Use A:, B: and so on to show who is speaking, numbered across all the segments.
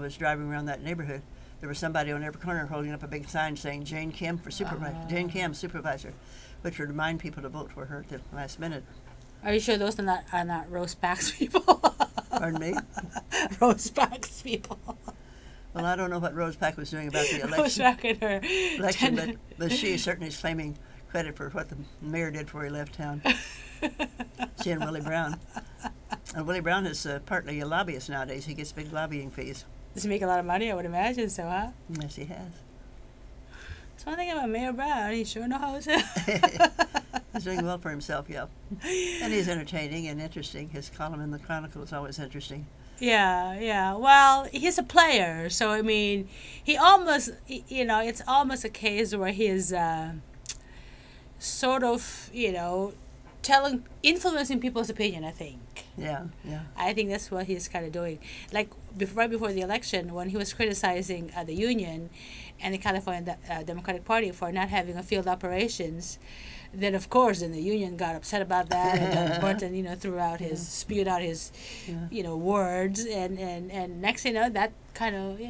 A: I was driving around that neighborhood, there was somebody on every corner holding up a big sign saying Jane Kim for supervisor, Jane Kim supervisor, which would remind people to vote for her at the last minute.
B: Are you sure those are not Rose Parks people?
A: Pardon me?
B: Rose Parks people.
A: Well, I don't know what Rose Pack was doing about the
B: Rose
A: election,
B: Park and her
A: but she certainly is claiming credit for what the mayor did before he left town. She and Willie Brown. And Willie Brown is partly a lobbyist nowadays. He gets big lobbying fees.
B: Does he make a lot of money? I would imagine so, huh?
A: Yes, he has.
B: That's one thing about Mayor Brown. He sure knows how to.
A: He's doing well for himself, yeah. And he's entertaining and interesting. His column in the Chronicle is always interesting.
B: Yeah. Well, he's a player, so I mean, he almost, it's almost a case where he's sort of, influencing people's opinion, I think.
A: Yeah.
B: I think that's what he's kind of doing. Like right before the election, when he was criticizing the union and the California Democratic Party for not having a field operations, then of course, then the union got upset about that, and Burton, spewed out his, words, and next thing you know, that kind of,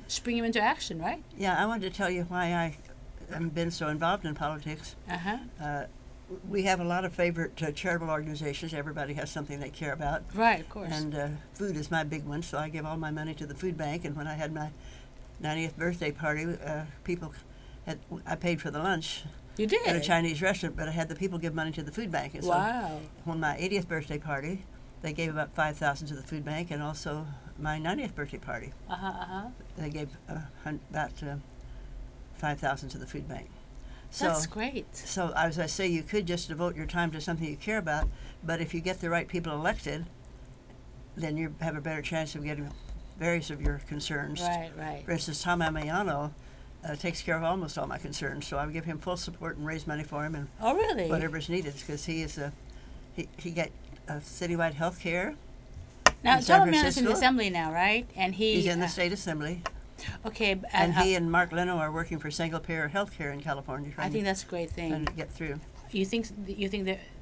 B: spring him into action, right?
A: Yeah, I wanted to tell you why I have been so involved in politics. We have a lot of favorite charitable organizations. Everybody has something they care about.
B: Right, of course.
A: And food is my big one, so I give all my money to the food bank. And when I had my 90th birthday party, I paid for the lunch.
B: You did?
A: At a Chinese restaurant, but I had the people give money to the food bank. And
B: wow.
A: So when my 80th birthday party, they gave about $5,000 to the food bank, and also my 90th birthday party. They gave about $5,000 to the food bank. So,
B: that's great.
A: So as I say, you could just devote your time to something you care about, but if you get the right people elected, then you have a better chance of getting various of your concerns.
B: Right.
A: For instance, Tom Amiano takes care of almost all my concerns, so I would give him full support and raise money for him and whatever's needed, because he is he got citywide health care.
B: Now, Tom Amiano's in the assembly now, right? And
A: he's in the state assembly.
B: Okay,
A: and he and Mark Leno are working for single-payer health care in California.
B: I think that's a great thing.
A: Trying to get through.
B: You think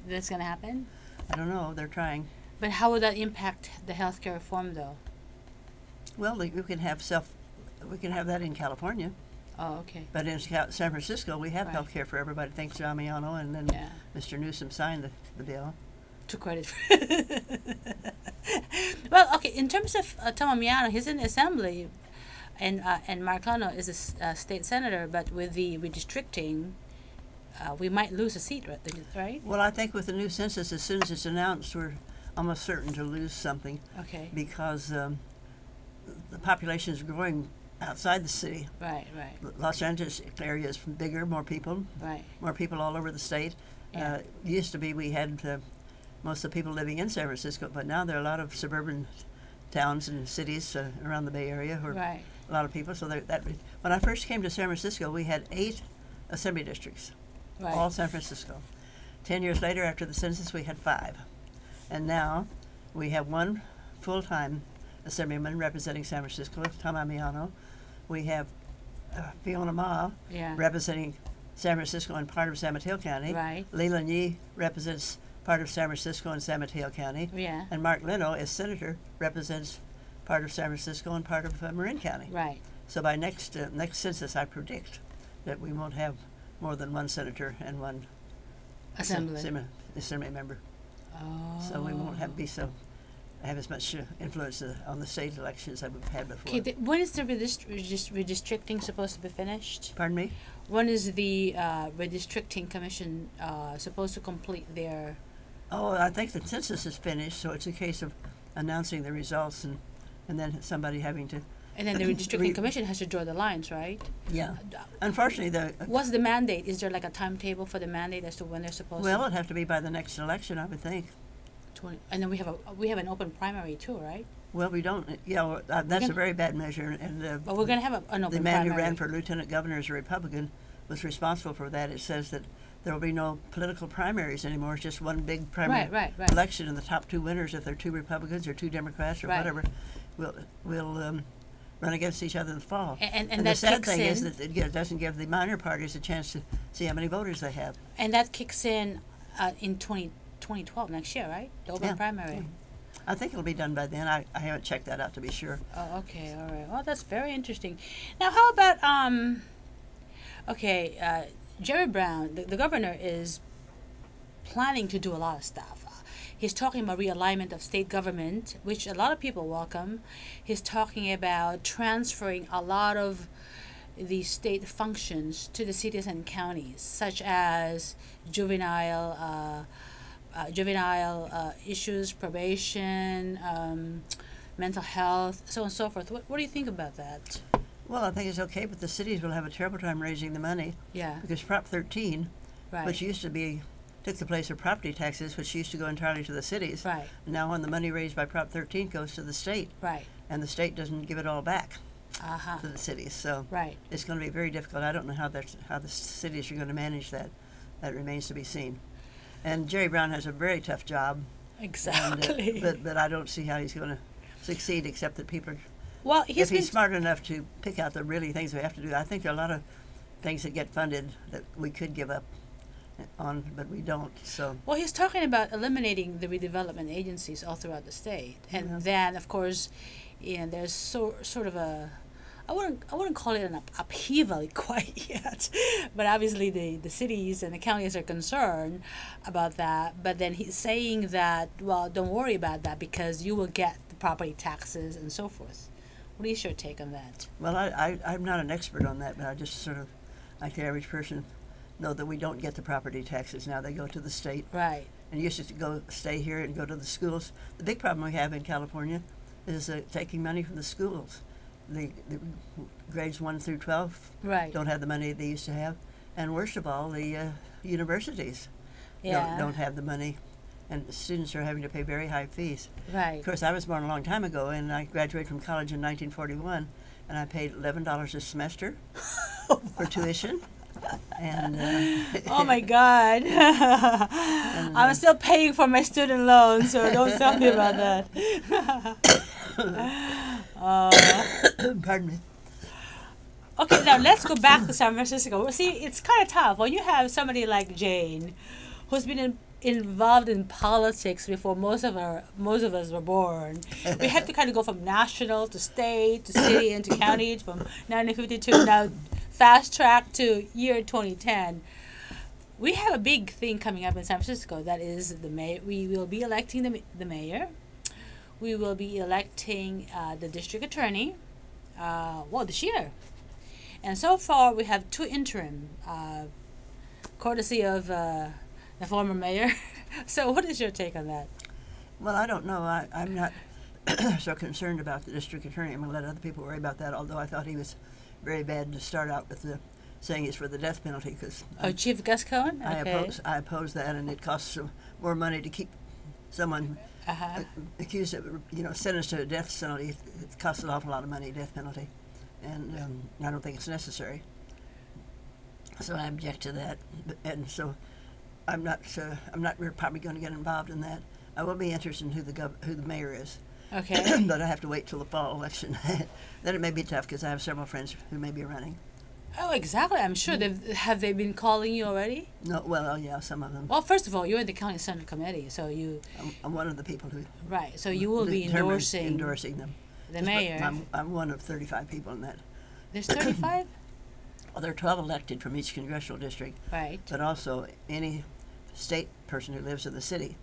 B: that's going to happen?
A: I don't know. They're trying.
B: But how would that impact the health care reform, though?
A: Well, we can have that in California.
B: Oh, okay.
A: But in San Francisco, we have health care for everybody, thanks to Amiano, and then Mr. Newsom signed the bill.
B: Took credit for it. Well, okay. In terms of Tom Amiano, he's in the assembly. And Mark Leno is a state senator, but with the redistricting, we might lose a seat, right?
A: Well, I think with the new census, as soon as it's announced, we're almost certain to lose something.
B: Okay.
A: Because the population is growing outside the city.
B: Right.
A: Los Angeles area is bigger, more people.
B: Right.
A: More people all over the state.
B: Yeah.
A: Used to be we had most of the people living in San Francisco, but now there are a lot of suburban towns and cities around the Bay Area who are a lot of people. So when I first came to San Francisco, we had 8 assembly districts, all San Francisco. 10 years later, after the census, we had 5. And now we have 1 full-time assemblyman representing San Francisco, Tom Amiano. We have Fiona Ma representing San Francisco and part of San Mateo County.
B: Right.
A: Leland Yee represents part of San Francisco and San Mateo County.
B: Yeah.
A: And Mark Leno, as senator, represents part of San Francisco and part of Marin County.
B: Right.
A: So by next census, I predict that we won't have more than 1 senator and 1 assembly member.
B: Oh.
A: So we won't have as much influence on the state elections as we've had before.
B: Okay. When is the redistricting supposed to be finished?
A: Pardon me?
B: When is the redistricting commission supposed to complete their?
A: Oh, I think the census is finished, so it's a case of announcing the results and then somebody having to.
B: And then the redistricting commission has to draw the lines, right?
A: Yeah. Unfortunately,
B: what's the mandate? Is there like a timetable for the mandate as to when they're supposed?
A: Well, it'd have to be by the next election, I would think.
B: And then we have an open primary too, right?
A: Well, we don't. Yeah, well, that's a very bad measure. And
B: but we're going to have an open primary.
A: The man who ran for lieutenant governor as a Republican was responsible for that. It says that there will be no political primaries anymore. It's just one big primary election, and the top 2 winners, if they're 2 Republicans or 2 Democrats or whatever, will run against each other in the fall.
B: And
A: the sad thing is that it doesn't give the minor parties a chance to see how many voters they have.
B: And that kicks in 2012, next year, right? The open primary.
A: I think it'll be done by then. I haven't checked that out to be sure.
B: Oh, okay, all right. Well, that's very interesting. Now, how about Jerry Brown, the governor, is planning to do a lot of stuff. He's talking about realignment of state government, which a lot of people welcome. He's talking about transferring a lot of the state functions to the cities and counties, such as juvenile issues, probation, mental health, so on and so forth. What do you think about that?
A: Well, I think it's okay, but the cities will have a terrible time raising the money.
B: Yeah.
A: Because Prop 13,
B: right,
A: which used to be, took the place of property taxes, which used to go entirely to the cities.
B: Right.
A: And now when the money raised by Prop 13 goes to the state.
B: Right.
A: And the state doesn't give it all back
B: uh-huh,
A: to the cities. So
B: right,
A: it's going to be very difficult. I don't know how the cities are going to manage that. That remains to be seen. And Jerry Brown has a very tough job.
B: Exactly.
A: And, but I don't see how he's going to succeed, except that people,
B: well,
A: if he's smart enough to pick out the really things we have to do. I think there are a lot of things that get funded that we could give up on, but we don't. So.
B: Well, he's talking about eliminating the redevelopment agencies all throughout the state, and then, of course, there's sort of a, I wouldn't call it an upheaval quite yet, but obviously the cities and the counties are concerned about that. But then he's saying that, well, don't worry about that because you will get the property taxes and so forth. What is your take on that?
A: Well, I'm not an expert on that, but I just sort of, like the average person, know that we don't get the property taxes now. They go to the state.
B: Right.
A: And you used to go stay here and go to the schools. The big problem we have in California is taking money from the schools. The grades 1 through 12
B: right,
A: don't have the money they used to have. And worst of all, the universities don't have the money. And students are having to pay very high fees.
B: Right.
A: Of course, I was born a long time ago, and I graduated from college in 1941, and I paid $11 a semester for tuition. And
B: oh my God! I'm still paying for my student loan, so don't tell me about that.
A: Pardon me.
B: Okay, now let's go back to San Francisco. See, it's kind of tough when you have somebody like Jane, who's been involved in politics before most of us were born. We have to kind of go from national to state to city and to county from 1952 now. Fast track to year 2010. We have a big thing coming up in San Francisco. That is the mayor. We will be electing the mayor. We will be electing the district attorney. This year. And so far we have 2 interim, courtesy of the former mayor. So what is your take on that?
A: Well, I don't know. I'm not so concerned about the district attorney. I'm going to let other people worry about that. Although I thought he was very bad to start out with saying he's for the death penalty because
B: Chief Gus Cohen? Okay.
A: I oppose that, and it costs more money to keep someone accused of sentenced to a death penalty. It costs an awful lot of money, death penalty, and I don't think it's necessary. So I object to that, and so I'm not probably going to get involved in that. I will be interested in who the mayor is.
B: Okay.
A: But I have to wait till the fall election. Then it may be tough because I have several friends who may be running.
B: Oh, exactly. I'm sure have they been calling you already?
A: No. Well, yeah, some of them.
B: Well, first of all, you're in the county senate committee, so
A: I'm one of the people who.
B: Right. So you will be endorsing
A: them.
B: The mayor.
A: I'm one of 35 people in that.
B: There's 35.
A: Well, there are 12 elected from each congressional district.
B: Right.
A: But also any state person who lives in the city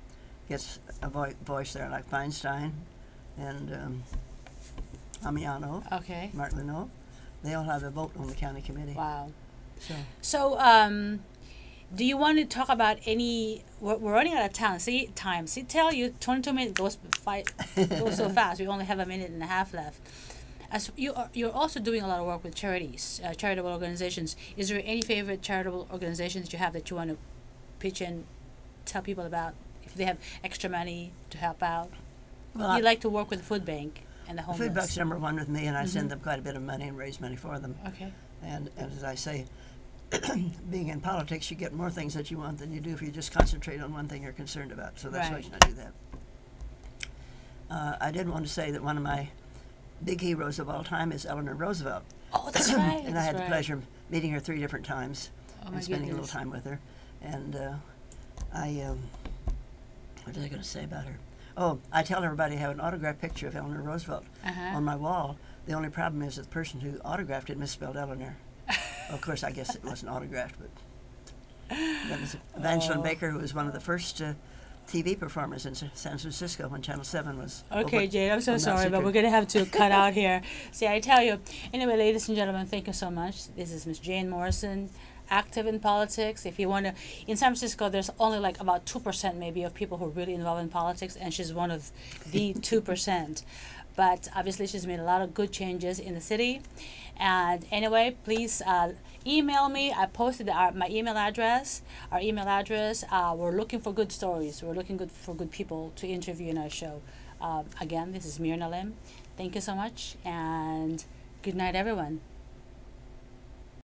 A: gets a voice there, like Feinstein and Amiano, Martino. They all have a vote on the county committee.
B: Wow. So do you want to talk about any? We're running out of time. Tell you 22 minutes goes so fast. We only have a minute and a half left. As you're also doing a lot of work with charities, charitable organizations. Is there any favorite charitable organizations you have that you want to pitch in, tell people about if they have extra money to help out? Well, you like to work with the food bank and the homeless.
A: Food bank's number one with me, and I send them quite a bit of money and raise money for them.
B: Okay.
A: And as I say, being in politics, you get more things that you want than you do if you just concentrate on one thing you're concerned about. So that's why you should do that. I did want to say that one of my big heroes of all time is Eleanor Roosevelt.
B: Oh, that's right.
A: And I had the pleasure of meeting her 3 different times and spending a little time with her. And what was I going to say about her? Oh, I tell everybody I have an autographed picture of Eleanor Roosevelt on my wall. The only problem is that the person who autographed it misspelled Eleanor. Of course, I guess it wasn't autographed, but that was Evangeline Baker, who was one of the first TV performers in San Francisco when Channel 7 was.
B: Okay, Jade, I'm so sorry, but we're going to have to cut out here. See, I tell you. Anyway, ladies and gentlemen, thank you so much. This is Miss Jane Morrison, active in politics. If you want to, in San Francisco, there's only like about 2% maybe of people who are really involved in politics, and she's one of the 2%. But obviously, she's made a lot of good changes in the city. And anyway, please email me. I posted my email address. Our email address. We're looking for good stories. We're looking for good people to interview in our show. Again, this is Myrna Lim. Thank you so much, and good night, everyone.